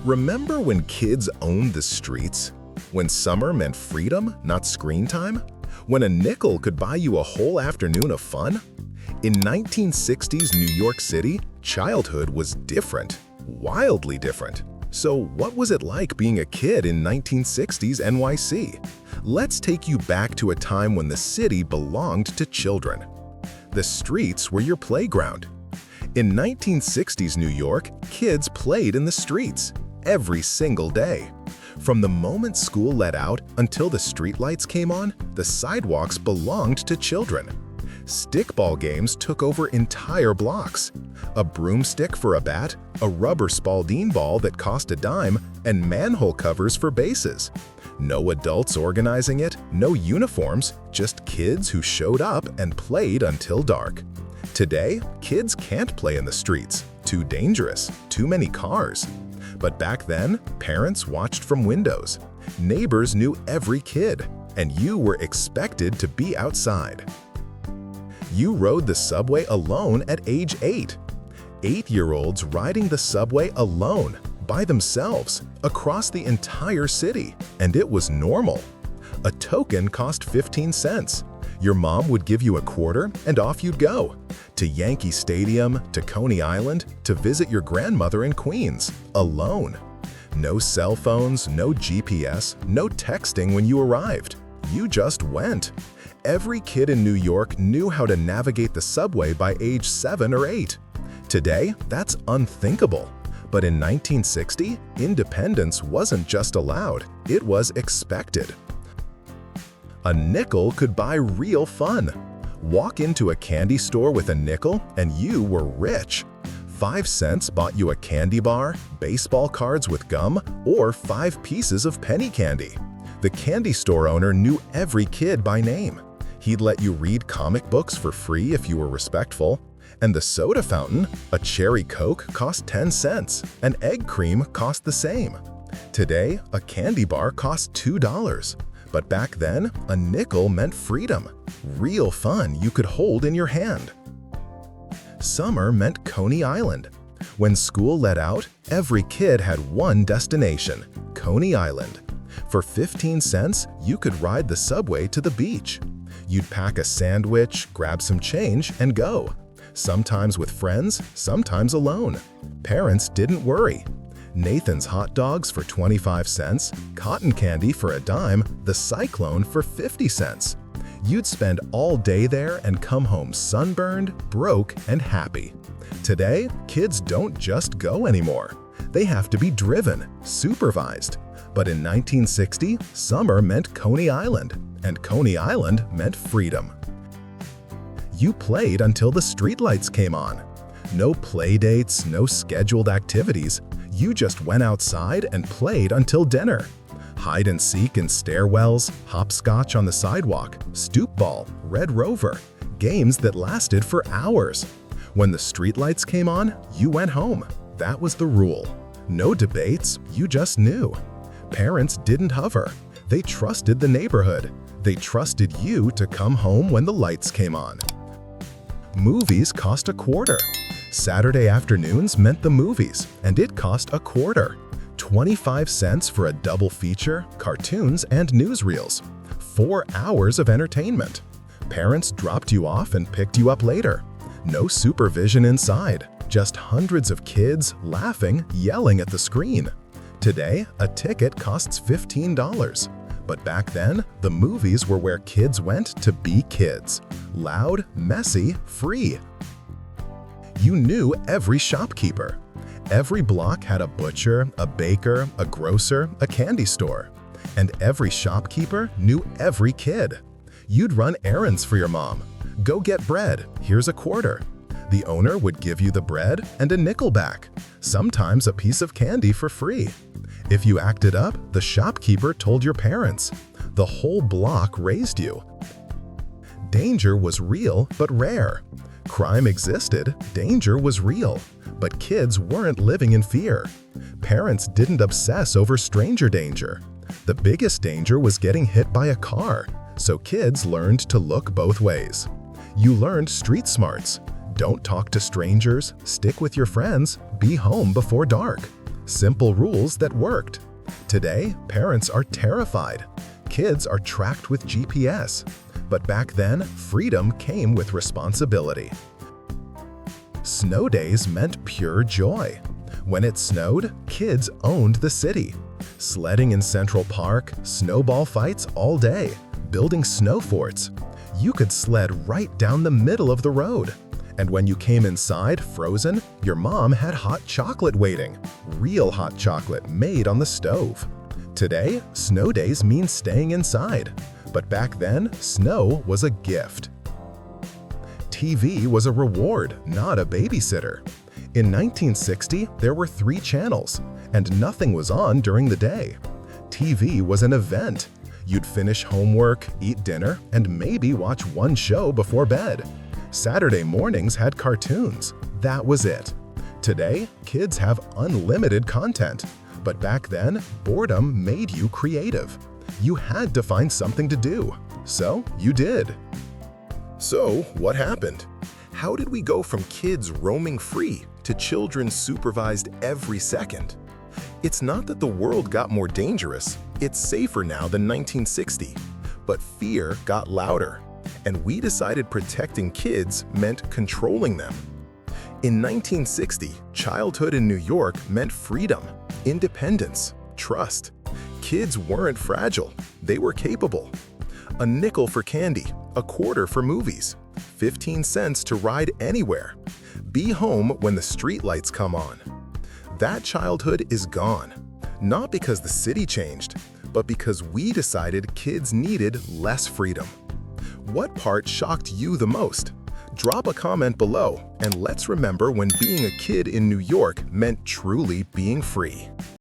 Remember when kids owned the streets? When summer meant freedom, not screen time? When a nickel could buy you a whole afternoon of fun? In 1960s New York City, childhood was different, wildly different. So what was it like being a kid in 1960s NYC? Let's take you back to a time when the city belonged to children. The streets were your playground. In 1960s New York, kids played in the streets every single day. From the moment school let out until the streetlights came on, the sidewalks belonged to children. Stickball games took over entire blocks. A broomstick for a bat, a rubber Spalding ball that cost a dime, and manhole covers for bases. No adults organizing it, no uniforms, just kids who showed up and played until dark. Today, kids can't play in the streets. Too dangerous, too many cars. But back then, parents watched from windows. Neighbors knew every kid, and you were expected to be outside. You rode the subway alone at age 8. 8-year-olds riding the subway alone, by themselves, across the entire city, and it was normal. A token cost 15 cents. Your mom would give you a quarter, and off you'd go. To Yankee Stadium, to Coney Island, to visit your grandmother in Queens, alone. No cell phones, no GPS, no texting when you arrived. You just went. Every kid in New York knew how to navigate the subway by age 7 or 8. Today, that's unthinkable. But in 1960, independence wasn't just allowed, it was expected. A nickel could buy real fun. Walk into a candy store with a nickel and you were rich. 5 cents bought you a candy bar, baseball cards with gum, or 5 pieces of penny candy. The candy store owner knew every kid by name. He'd let you read comic books for free if you were respectful. And the soda fountain, a cherry Coke, cost 10 cents, and egg cream cost the same. Today, a candy bar costs $2. But back then, a nickel meant freedom, real fun you could hold in your hand. Summer meant Coney Island. When school let out, every kid had one destination, Coney Island. For 15 cents, you could ride the subway to the beach. You'd pack a sandwich, grab some change, and go. Sometimes with friends, sometimes alone. Parents didn't worry. Nathan's hot dogs for 25 cents, cotton candy for a dime, the Cyclone for 50 cents. You'd spend all day there and come home sunburned, broke, and happy. Today, kids don't just go anymore. They have to be driven, supervised. But in 1960, summer meant Coney Island, and Coney Island meant freedom. You played until the streetlights came on. No play dates, no scheduled activities. You just went outside and played until dinner. Hide and seek in stairwells, hopscotch on the sidewalk, stoop ball, Red Rover, games that lasted for hours. When the streetlights came on, you went home. That was the rule. No debates, you just knew. Parents didn't hover. They trusted the neighborhood. They trusted you to come home when the lights came on. Movies cost a quarter. Saturday afternoons meant the movies, and it cost a quarter. 25 cents for a double feature, cartoons, and newsreels. 4 hours of entertainment. Parents dropped you off and picked you up later. No supervision inside, just hundreds of kids laughing, yelling at the screen. Today, a ticket costs $15. But back then, the movies were where kids went to be kids. Loud, messy, free. You knew every shopkeeper. Every block had a butcher, a baker, a grocer, a candy store. And every shopkeeper knew every kid. You'd run errands for your mom. Go get bread, here's a quarter. The owner would give you the bread and a nickel back, sometimes a piece of candy for free. If you acted up, the shopkeeper told your parents. The whole block raised you. Danger was real but rare. Crime existed, danger was real, but kids weren't living in fear. Parents didn't obsess over stranger danger. The biggest danger was getting hit by a car, so kids learned to look both ways. You learned street smarts. Don't talk to strangers, stick with your friends, be home before dark. Simple rules that worked. Today, parents are terrified. Kids are tracked with GPS. But back then, freedom came with responsibility. Snow days meant pure joy. When it snowed, kids owned the city. Sledding in Central Park, snowball fights all day, building snow forts. You could sled right down the middle of the road. And when you came inside, frozen, your mom had hot chocolate waiting. Real hot chocolate made on the stove. Today, snow days mean staying inside. But back then, snow was a gift. TV was a reward, not a babysitter. In 1960, there were 3 channels, and nothing was on during the day. TV was an event. You'd finish homework, eat dinner, and maybe watch one show before bed. Saturday mornings had cartoons. That was it. Today, kids have unlimited content. But back then, boredom made you creative. You had to find something to do. So you did. So what happened? How did we go from kids roaming free to children supervised every second? It's not that the world got more dangerous. It's safer now than 1960. But fear got louder. And we decided protecting kids meant controlling them. In 1960, childhood in New York meant freedom, independence, trust. Kids weren't fragile, they were capable. A nickel for candy, a quarter for movies, 15 cents to ride anywhere. Be home when the streetlights come on. That childhood is gone, not because the city changed, but because we decided kids needed less freedom. What part shocked you the most? Drop a comment below, and let's remember when being a kid in New York meant truly being free.